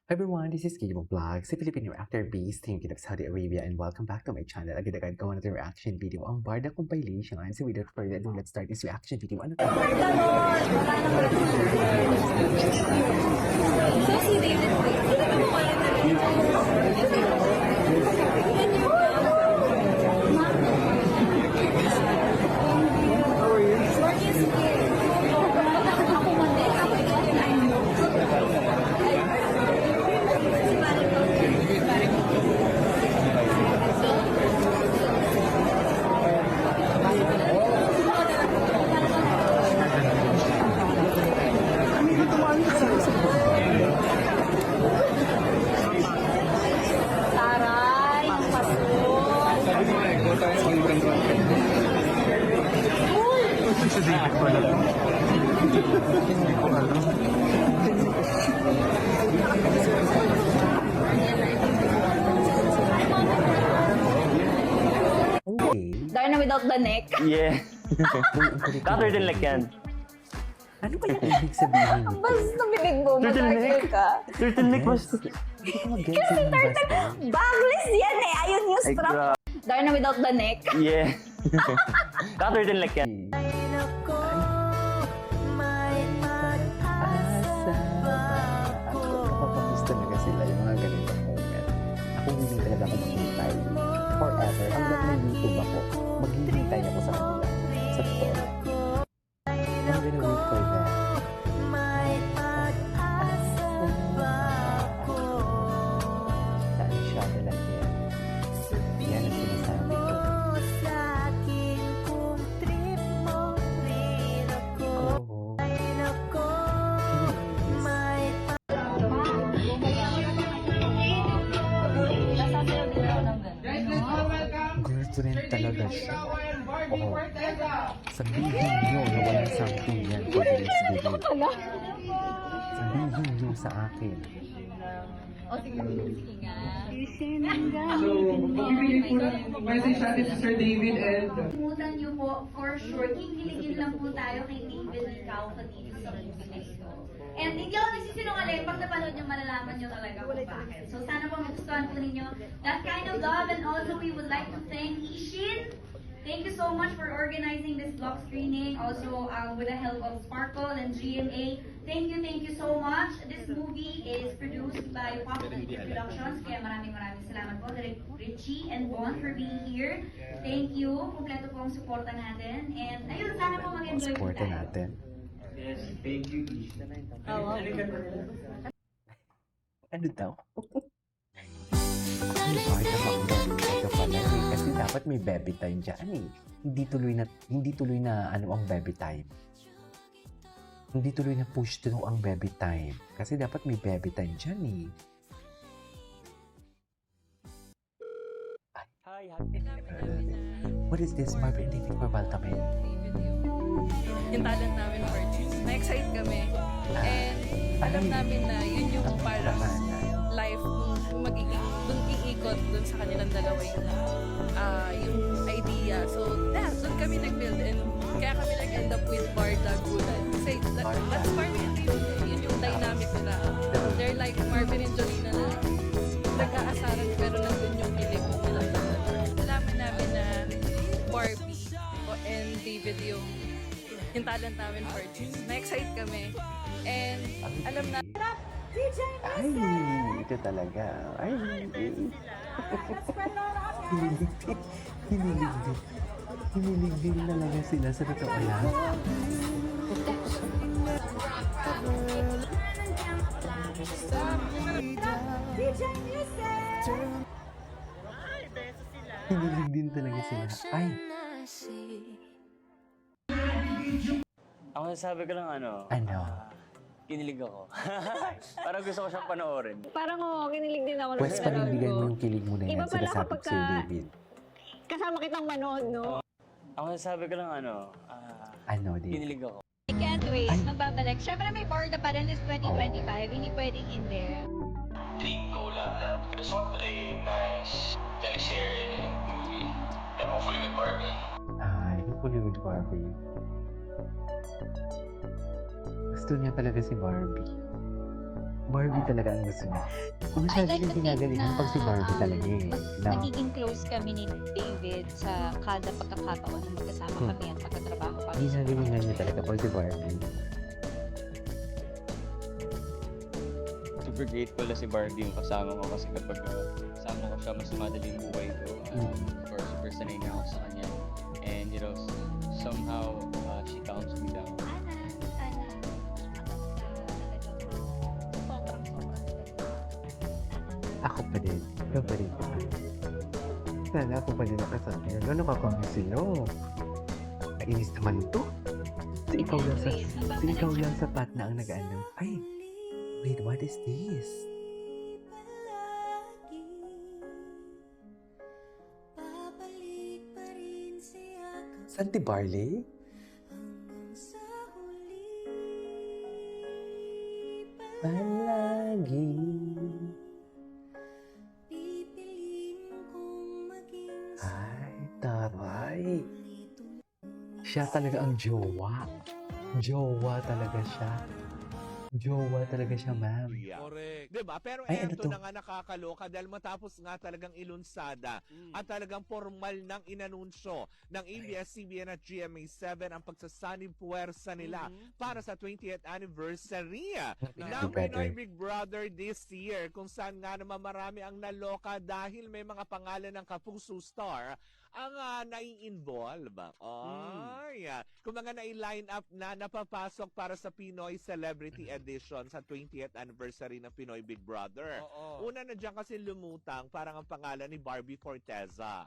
Hi everyone, this is Guillermo Vlog, si Filipino actor based in Kingdom of Saudi Arabia, and welcome back to my channel. Agad-agad gawa natin reaction video ang Barda compilation. So without further ado, let's start this reaction video. Ano to? So si David Boyd, sino ba mo wala na rin? Si David pala to. Hindi ko alam. Okay. Darna without the neck. Yeah. Cutter din like yan. Ano kaya ibig sabihin nito? Basta binig mo, Turtleneck. mag-argue ka. Turtleneck was... Hindi ko mag-guess yung basta. Bagless yan eh, ayun yung Ay, strap. Darna without the neck. Yeah. Cutter din like yan. Napapamiss talaga sila yung mga ganitong moment. Ako hindi talaga ako maghintay. Forever, hanggang may YouTube ako, maghihintay ako sa kanila. Sa totoo lang. I'm gonna wait for that. Saan siya talaga yan? Yan ang sinasabi ko. Oo. Girlfriend talaga siya. Oo. Sabihin niyo na walang something yan for this video. Sabihin niyo sa akin. O sige, sige nga. So, pagpili po ng message natin si Sir David and Kalimutan niyo po, for sure, kikiligin lang po tayo kay David Licao dito sa movie na ito. And hindi ako nagsisinungaling, pag napanood niyo, malalaman niyo talaga kung bakit. So sana po magustuhan po ninyo that kind of love, and also we would like to thank Ishin. Thank you so much for organizing this vlog screening, also with the help of Sparkle and GMA. Thank you so much. This movie is produced by Pop Productions, kaya maraming salamat po, Direk Richie and Bon, for being here. Thank you. Kompleto po ang suporta natin. And ayun, sana po mag-enjoy po Supportan tayo. natin. yes, thank you, Ish. Ano daw? Ay, bakit napakagaling ka pala eh. Kasi dapat may baby time dyan eh. Hindi tuloy na ano ang baby time. Hindi tuloy na push through ang baby time. Kasi dapat may baby time dyan eh. Hi, What is this? Marvin David Barbaltamen? Yung talent namin for this. Na-excite kami. And alam namin na yun yung parang life kung magiging dun iikot dun sa kanilang dalawa yung idea. So, dun kami nag-build and kaya kami nag-end up with Barda Gulan. Kasi that's Marvin and David. Yun yung dynamic nila. They're like Marvin and Jolina na nagkaasaran pero nandun yung kilig nilang dalawa. Alaman namin na Barbie and David yung talent namin for this. Na-excite kami. And alam na Ay, ito talaga. Ay, hinilig din talaga sila sa totoo lang. Hinilig din talaga sila. Ay, Ako nasabi ko lang ano, ano? kinilig ako. Parang gusto ko siyang panoorin. Parang kinilig din ako. Pwes panindigan mo yung kilig mo na yan. Iba pala Sinasabi ko kapag sa'yo, David. kasama kitang manood, no? Ako nasabi ko lang ano, Ano, David? kinilig ako. I can't wait. Magbabalik. Siyempre may Barda pa rin this 2025. Hindi pwedeng in there. dream goal lang na gusto ko a nice teleserye movie and hopefully with Barbie. Ay, hopefully with Barbie. Gusto niya talaga si Barbie. Barbie talaga ang gusto niya. Masyado like yung to think ginagalingan na, pag si Barbie talaga eh. Na, Nagiging close kami ni David sa kada pagkakataon na magkasama kami at pagkatrabaho kami. ginagalingan niya talaga pag si Barbie. Super grateful na si Barbie yung kasama ko kasi kapag kasama ko siya, mas madaling buhay ko. Of course, super sanay na ako sa kanya. And you know, somehow, she calms me down. Ako pa din. Ikaw pa rin. Sana ako pa din nakasama niya. Ano nakakami sila? Kainis naman to. Ikaw lang sa pat na ang nag-ano. Ay, wait, what is this? Santi Barley? Palagi. Ay, taray. Siya talaga ang jowa. Jowa talaga siya. Jowa talaga siya, ma'am. Correct. Diba? Pero Ay, ano eto to? na nga nakakaloka dahil matapos nga talagang ilunsada at talagang formal ng inanunsyo ng ABS-CBN at GMA7 ang pagsasanib puwersa nila para sa 20th anniversary ng Pinoy Big Brother this year, kung saan nga naman marami ang naloka dahil may mga pangalan ng kapuso star ang nai-involve. Ay, kung mga nai-line up na napapasok para sa Pinoy Celebrity Edition sa 20th anniversary ng Pinoy Big Brother. Una na dyan kasi lumutang parang ang pangalan ni Barbie Forteza.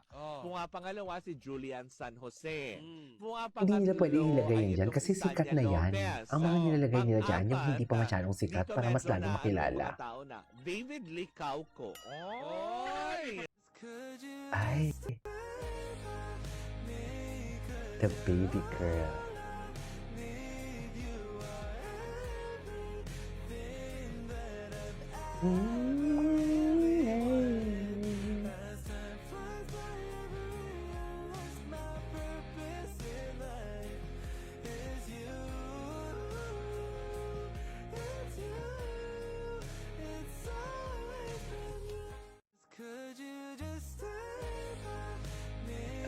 Pangalawa si Julian San Jose. Hindi nila pwede ilagay yan dyan kasi sikat na yan. Ang mga nilalagay nila dyan, yung hindi pa masyadong sikat para mas lalo makilala. David Licauco. Ay. The baby girl.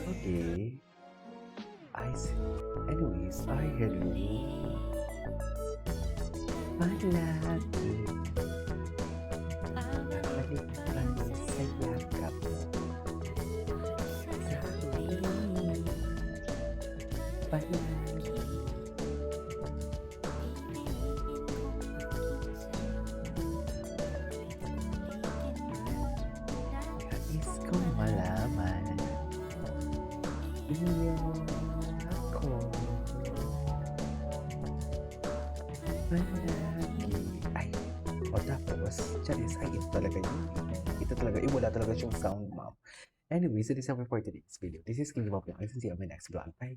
Okay. I see. Anyways, I hello. Palagi. Balik kami sa yakap mo. Palagi. Nais kong malaman. Iyo ako. Palagi. Ay. O tapos, Charis, ay ito talaga yun. Ito talaga, wala talaga siyang sound, ma'am. Anyways, so this is for today's video. This is King Bob Young. See you on my next vlog. Bye!